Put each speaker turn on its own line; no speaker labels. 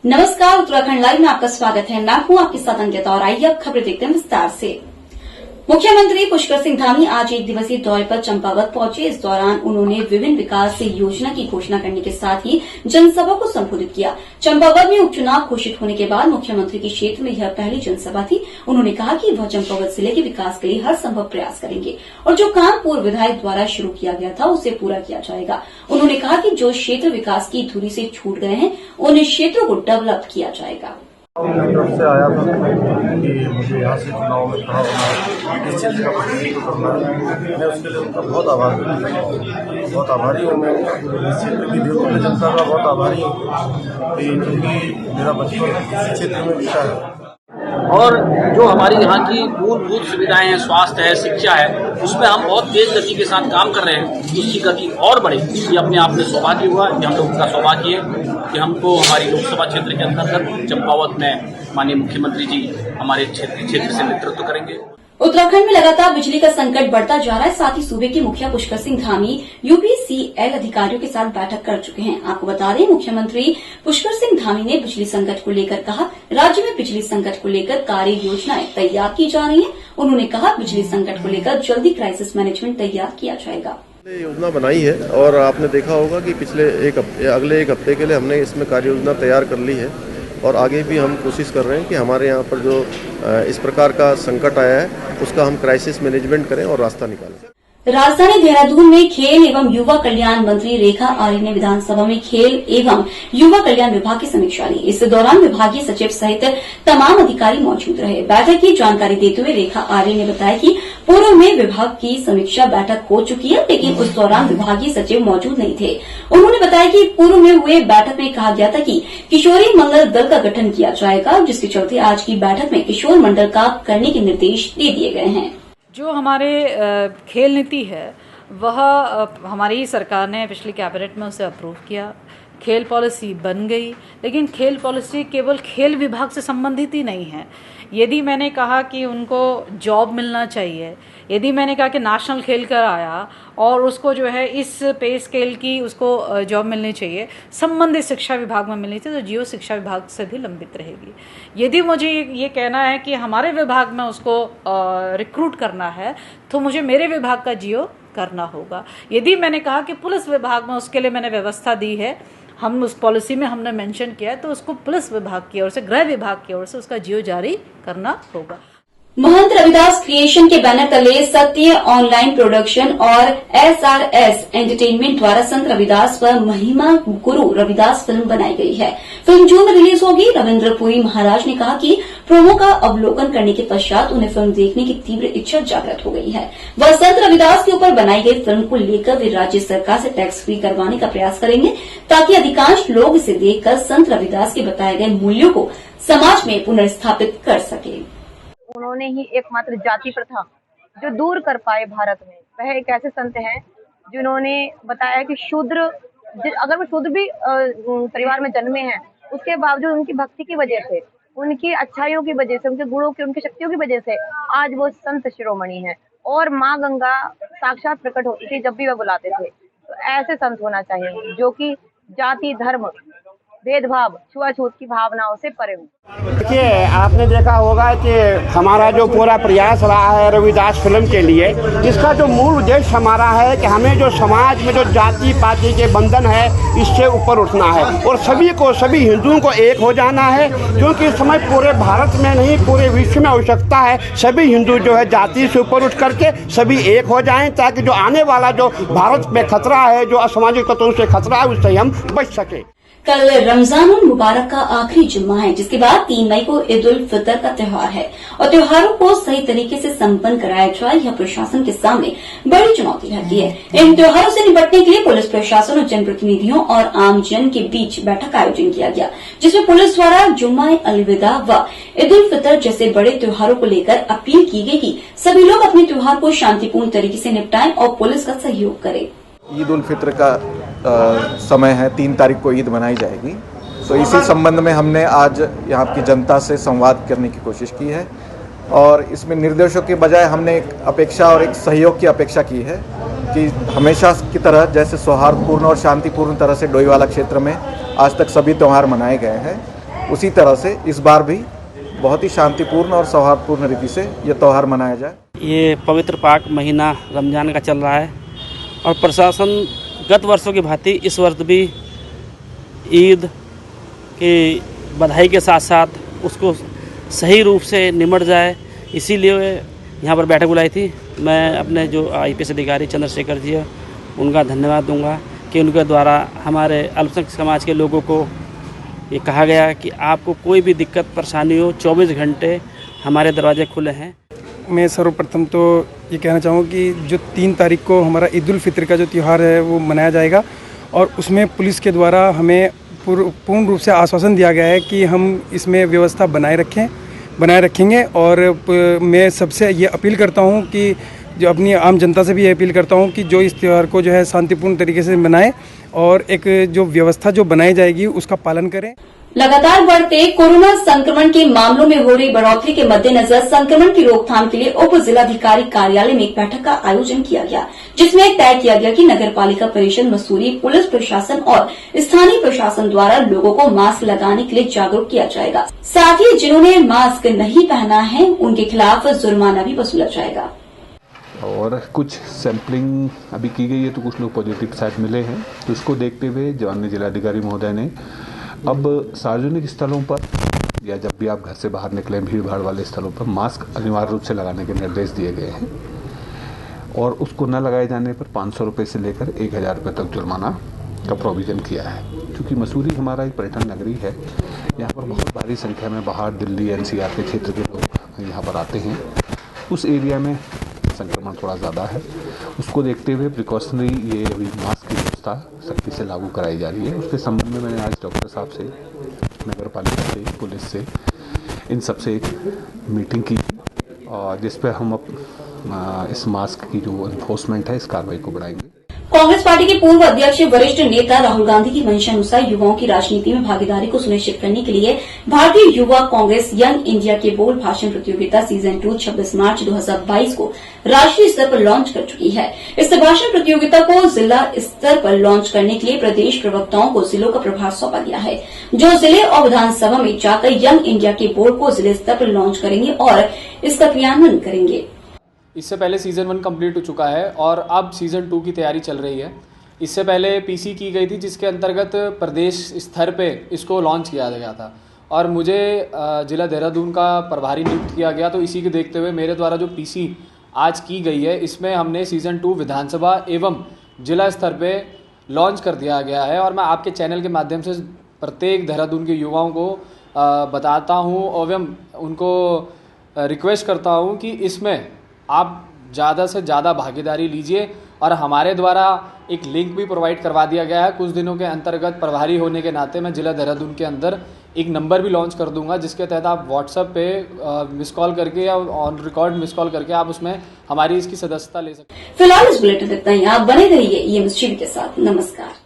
नमस्कार, उत्तराखंड लाइव में आपका स्वागत है। मैं हूं आपके साथ अंकिता और आइए अब खबरें देखते हैं विस्तार से। मुख्यमंत्री पुष्कर सिंह धामी आज एक दिवसीय दौरे पर चंपावत पहुंचे। इस दौरान उन्होंने विभिन्न विकास योजना की घोषणा करने के साथ ही जनसभा को संबोधित किया। चंपावत में उपचुनाव घोषित होने के बाद मुख्यमंत्री के क्षेत्र में यह पहली जनसभा थी। उन्होंने कहा कि वह चंपावत जिले के विकास के लिए हर संभव प्रयास करेंगे और जो काम पूर्व विधायक द्वारा शुरू किया गया था उसे पूरा किया जाएगा। उन्होंने कहा कि जो क्षेत्र विकास की धुरी से छूट गए हैं उन क्षेत्रों को डेवलप किया जाएगा।
तरफ से आया था कि मुझे यहाँ से चुनाव में खड़ा होना, इस चीज़ का प्रतिनिधित्व करना है। मैं उसके लिए उनका बहुत आभारी हूँ। मैं इस क्षेत्र की दिलों जनता का बहुत आभारी हूँ क्योंकि मेरा बचपन इस क्षेत्र में बीता है।
और जो हमारी यहाँ की मूलभूत सुविधाएं हैं, स्वास्थ्य है, शिक्षा है, उसमें हम बहुत तेज गति के साथ काम कर रहे हैं। उसकी गति और बढ़े, ये अपने आप में सौभाग्य हुआ कि हम लोगों का सौभाग्य है कि हमको हमारी लोकसभा क्षेत्र के अंतर्गत चंपावत में माननीय मुख्यमंत्री जी हमारे क्षेत्र से नेतृत्व करेंगे।
उत्तराखंड में लगातार बिजली का संकट बढ़ता जा रहा है। साथ ही सूबे के मुखिया पुष्कर सिंह धामी यूपीसीएल अधिकारियों के साथ बैठक कर चुके हैं। आपको बता दें, मुख्यमंत्री पुष्कर सिंह धामी ने बिजली संकट को लेकर कहा, राज्य में बिजली संकट को लेकर कार्य योजनाएं तैयार की जा रही हैं। उन्होंने कहा, बिजली संकट को लेकर जल्दी क्राइसिस मैनेजमेंट तैयार किया जाएगा।
योजना बनाई है और आपने देखा होगा कि अगले एक हफ्ते के लिए हमने इसमें कार्य योजना तैयार कर ली है और आगे भी हम कोशिश कर रहे हैं कि हमारे यहाँ पर जो इस प्रकार का संकट आया है उसका हम क्राइसिस मैनेजमेंट करें और रास्ता निकालें।
राजधानी देहरादून में खेल एवं युवा कल्याण मंत्री रेखा आर्य ने विधानसभा में खेल एवं युवा कल्याण विभाग की समीक्षा ली। इस दौरान विभागीय सचिव सहित तमाम अधिकारी मौजूद रहे। बैठक की जानकारी देते हुए रेखा आर्य ने बताया कि पूर्व में विभाग की समीक्षा बैठक हो चुकी है, लेकिन उस दौरान विभागीय सचिव मौजूद नहीं थे। उन्होंने बताया कि पूर्व में हुए बैठक में कहा गया था कि किशोरी मंगल दल का गठन किया जाएगा, जिसके चलते आज की बैठक में किशोर मंडल का करने के निर्देश दे दिए गए हैं।
जो हमारे खेल नीति है वह हमारी सरकार ने पिछली कैबिनेट में उसे अप्रूव किया। खेल पॉलिसी बन गई, लेकिन खेल पॉलिसी केवल खेल विभाग से संबंधित ही नहीं है। यदि मैंने कहा कि उनको जॉब मिलना चाहिए, यदि मैंने कहा कि नेशनल खेल कर आया और उसको जो है इस पे स्केल की उसको जॉब मिलनी चाहिए, संबंधित शिक्षा विभाग में मिलनी चाहिए, तो जियो शिक्षा विभाग से भी लंबित रहेगी। यदि मुझे ये कहना है कि हमारे विभाग में उसको रिक्रूट करना है तो मुझे मेरे विभाग का जियो करना होगा। यदि मैंने कहा कि पुलिस विभाग में उसके लिए मैंने व्यवस्था दी है, हम उस पॉलिसी में हमने मेंशन किया है, तो उसको पुलिस विभाग की ओर से, गृह विभाग की ओर से उसका जियो जारी करना होगा।
महंत रविदास क्रिएशन के बैनर तले सत्य ऑनलाइन प्रोडक्शन और SRS एंटरटेनमेंट द्वारा संत रविदास पर महिमा गुरु रविदास फिल्म बनाई गई है। फिल्म जून में रिलीज होगी। रविन्द्र पुरी महाराज ने कहा कि प्रोमो का अवलोकन करने के पश्चात उन्हें फिल्म देखने की तीव्र इच्छा जागृत हो गई है। वह संत रविदास के ऊपर बनाई गई फिल्म को लेकर वे राज्य सरकार से टैक्स फ्री करवाने का प्रयास करेंगे, ताकि अधिकांश लोग इसे देखकर संत रविदास के बताए गए मूल्यों को समाज में पुनर्स्थापित कर सके।
उन्होंने ही एकमात्र जाति प्रथा जो दूर कर पाए भारत में। वह एक ऐसे संत हैं जिन्होंने बताया कि शूद्र, अगर वो शूद्र भी परिवार में जन्मे हैं, उसके बावजूद उनकी भक्ति की वजह से, उनकी अच्छाइयों की वजह से, उनके गुणों की, उनकी शक्तियों की वजह से आज वो संत शिरोमणि हैं। और माँ गंगा साक्षात प्रकट होती थी जब भी वह बुलाते थे। तो ऐसे संत होना चाहिए जो कि जाति, धर्म, भेदभाव, छुआछूत की भावनाओं से परे हो।
देखिए, आपने देखा होगा कि हमारा जो पूरा प्रयास रहा है रविदास फिल्म के लिए, इसका जो मूल उद्देश्य हमारा है कि हमें जो समाज में जो जाति पाति के बंधन है इससे ऊपर उठना है और सभी हिंदुओं को एक हो जाना है, क्योंकि इस समय पूरे भारत में नहीं पूरे विश्व में आवश्यकता है सभी हिंदू जो है जाति से ऊपर उठ करके सभी एक हो जाएं, ताकि जो आने वाला जो भारत में खतरा है, जो असामाजिक तत्वों से खतरा है, उससे हम बच सके।
कल रमजानुल मुबारक का आखिरी जुम्मा है, जिसके बाद 3 मई को ईद उल फितर का त्योहार है और त्योहारों को सही तरीके से संपन्न कराया जाए, यह प्रशासन के सामने बड़ी चुनौती रहती है। इन त्योहारों से निपटने के लिए पुलिस प्रशासन और जनप्रतिनिधियों और आम जन के बीच बैठक का आयोजन किया गया, जिसमें पुलिस द्वारा जुम्मा अलविदा व ईद उल फितर जैसे बड़े त्योहारों को लेकर अपील की गई कि सभी लोग अपने त्योहार को शांतिपूर्ण तरीके से निपटाएं और पुलिस का सहयोग करें।
ईद उल फित्र का समय है, 3 तारीख को ईद मनाई जाएगी। तो इसी संबंध में हमने आज यहाँ की जनता से संवाद करने की कोशिश की है और इसमें निर्देशों के बजाय हमने एक अपेक्षा और एक सहयोग की अपेक्षा की है कि हमेशा की तरह जैसे सौहार्दपूर्ण और शांतिपूर्ण तरह से डोईवाला क्षेत्र में आज तक सभी त्यौहार मनाए गए हैं, उसी तरह से इस बार भी बहुत ही शांतिपूर्ण और सौहार्दपूर्ण रीति से यह त्यौहार मनाया जाए।
ये पवित्र पाक महीना रमज़ान का चल रहा है और प्रशासन गत वर्षों की भांति इस वर्ष भी ईद की बधाई के साथ साथ उसको सही रूप से निमट जाए, इसीलिए यहाँ पर बैठक बुलाई थी। मैं अपने जो IPS अधिकारी चंद्रशेखर जी है उनका धन्यवाद दूंगा कि उनके द्वारा हमारे अल्पसंख्यक समाज के लोगों को ये कहा गया कि आपको कोई भी दिक्कत परेशानी हो 24 घंटे हमारे दरवाजे खुले हैं।
मैं सर्वप्रथम तो ये कहना चाहूँगा कि जो 3 तारीख को हमारा ईद उल फित्र का जो त्यौहार है वो मनाया जाएगा और उसमें पुलिस के द्वारा हमें पूर्ण रूप से आश्वासन दिया गया है कि हम इसमें व्यवस्था बनाए रखेंगे। और मैं सबसे ये अपील करता हूँ कि जो अपनी आम जनता से भी ये अपील करता हूँ कि जो इस त्यौहार को जो है शांतिपूर्ण तरीके से मनाएं और एक जो व्यवस्था जो बनाई जाएगी उसका पालन करें।
लगातार बढ़ते कोरोना संक्रमण के मामलों में हो रही बढ़ोतरी के मद्देनजर संक्रमण की रोकथाम के लिए उप जिलाधिकारी कार्यालय में एक बैठक का आयोजन किया गया, जिसमें तय किया गया कि नगर पालिका परिषद मसूरी, पुलिस प्रशासन और स्थानीय प्रशासन द्वारा लोगों को मास्क लगाने के लिए जागरूक किया जाएगा। साथ ही जिन्होंने मास्क नहीं पहना है उनके खिलाफ जुर्माना भी वसूला जाएगा।
और कुछ सैंपलिंग अभी की गई है तो कुछ लोग पॉजिटिव साइड मिले हैं, तो इसको देखते हुए माननीय जिलाधिकारी महोदय ने अब सार्वजनिक स्थलों पर या जब भी आप घर से बाहर निकलें भीड़ भाड़ वाले स्थलों पर मास्क अनिवार्य रूप से लगाने के निर्देश दिए गए हैं और उसको न लगाए जाने पर 500 रुपये से लेकर 1000 रुपये तक जुर्माना का प्रोविज़न किया है। क्योंकि मसूरी हमारा एक पर्यटन नगरी है, यहाँ पर बहुत भारी संख्या में बाहर दिल्ली NCR के क्षेत्र के लोग यहाँ पर आते हैं, उस एरिया में संक्रमण थोड़ा ज़्यादा है। उसको देखते हुए प्रिकॉशनरी ये अभी मास्क की व्यवस्था सख्ती से लागू कराई जा रही है। उसके संबंध में मैंने आज डॉक्टर साहब से, नगर पालिका से, पुलिस से, इन सब से एक मीटिंग की और जिस पर हम इस मास्क की जो एनफोर्समेंट है इस कार्रवाई को बढ़ाएंगे।
कांग्रेस पार्टी के पूर्व अध्यक्ष वरिष्ठ नेता राहुल गांधी की मंशानुसार युवाओं की राजनीति में भागीदारी को सुनिश्चित करने के लिए भारतीय युवा कांग्रेस यंग इंडिया के बोल भाषण प्रतियोगिता सीजन 2 26 मार्च 2022 को राष्ट्रीय स्तर पर लॉन्च कर चुकी है। इस भाषण प्रतियोगिता को जिला स्तर पर लॉन्च करने के लिए प्रदेश प्रवक्ताओं को जिलों का प्रभार सौंपा गया है, जो जिले और विधानसभा में जाकर यंग इंडिया के बोल को जिले स्तर पर लॉन्च करेंगे और इसका क्रियान्वयन करेंगे।
इससे पहले सीज़न 1 कंप्लीट हो चुका है और अब सीज़न 2 की तैयारी चल रही है। इससे पहले PC की गई थी जिसके अंतर्गत प्रदेश स्तर पे इसको लॉन्च किया गया था और मुझे जिला देहरादून का प्रभारी नियुक्त किया गया। तो इसी को देखते हुए मेरे द्वारा जो PC आज की गई है इसमें हमने सीज़न 2 विधानसभा एवं जिला स्तर पे लॉन्च कर दिया गया है और मैं आपके चैनल के माध्यम से प्रत्येक देहरादून के युवाओं को बताता हूँ एवं उनको रिक्वेस्ट करता हूँ कि इसमें आप ज़्यादा से ज़्यादा भागीदारी लीजिए और हमारे द्वारा एक लिंक भी प्रोवाइड करवा दिया गया है। कुछ दिनों के अंतर्गत प्रभारी होने के नाते मैं जिला देहरादून के अंदर एक नंबर भी लॉन्च कर दूंगा जिसके तहत आप व्हाट्सएप पे मिस कॉल करके या ऑन रिकॉर्ड मिस कॉल करके आप उसमें हमारी इसकी सदस्यता ले सकते हैं।
फिलहाल इस बुलेटिन तक आप बने रहिए EMS टीवी के साथ। नमस्कार।